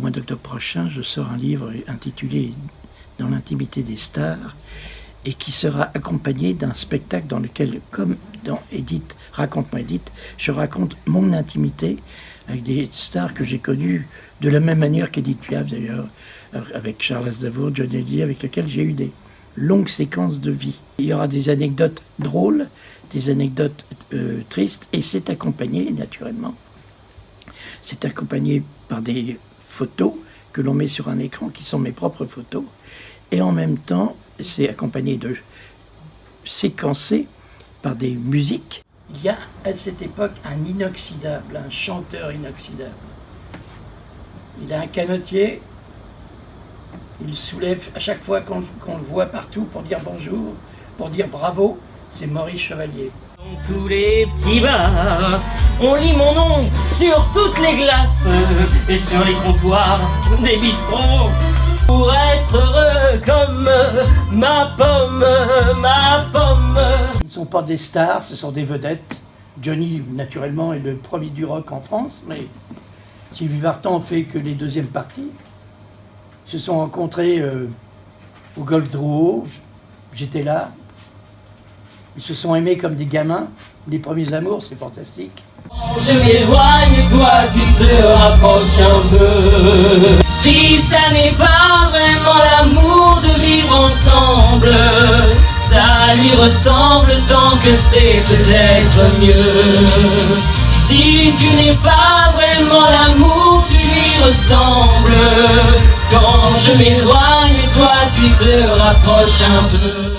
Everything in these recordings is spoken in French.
mois d'octobre prochain, je sors un livre intitulé « Dans l'intimité des stars » et qui sera accompagné d'un spectacle dans lequel, comme dans Edith, Raconte-moi Edith, je raconte mon intimité avec des stars que j'ai connues de la même manière qu'Edith Piaf d'ailleurs, avec Charles Aznavour, Johnny Hallyday, avec lesquels j'ai eu des longues séquences de vie. Il y aura des anecdotes drôles, des anecdotes tristes, et c'est accompagné, naturellement, c'est accompagné par des photos que l'on met sur un écran, qui sont mes propres photos, et en même temps, c'est accompagné de séquencé par des musiques. Il y a à cette époque un inoxydable, un chanteur inoxydable. Il a un canotier, il soulève à chaque fois qu'on le voit partout pour dire bonjour, pour dire bravo, c'est Maurice Chevalier. Dans tous les petits bars, on lit mon nom sur toutes les glaces et sur les comptoirs des bistrots. Pour être heureux comme ma pomme, ma pomme. Ils ne sont pas des stars, ce sont des vedettes. Johnny, naturellement, est le premier du rock en France, mais Sylvie Vartan fait que les deuxièmes parties. Ils se sont rencontrés au Golf Drouot, j'étais là. Ils se sont aimés comme des gamins, les premiers amours, c'est fantastique. Je m'éloigne, toi tu te rapproches un peu. Si ça n'est pas vraiment l'amour de vivre ensemble, ça lui ressemble tant que c'est peut-être mieux. Si tu n'es pas vraiment l'amour qui lui ressemble, quand je m'éloigne, toi tu te rapproches un peu.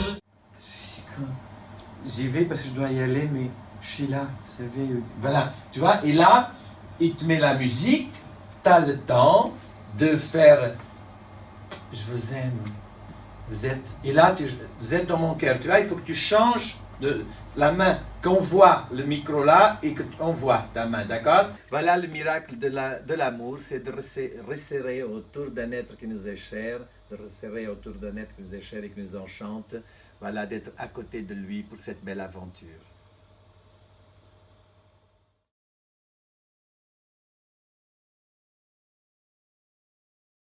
J'y vais parce que je dois y aller, mais je suis là, vous savez. Voilà, tu vois, et là, il te met la musique, tu as le temps de faire « Je vous aime, vous êtes… » Et là, vous êtes dans mon cœur. Tu vois, il faut que tu changes de la main, qu'on voit le micro là et qu'on voit ta main, d'accord? Voilà le miracle de l'amour, c'est de resserrer autour d'un être qui nous est cher, de resserrer autour d'un être qui nous est cher et qui nous enchante. Voilà, d'être à côté de lui pour cette belle aventure.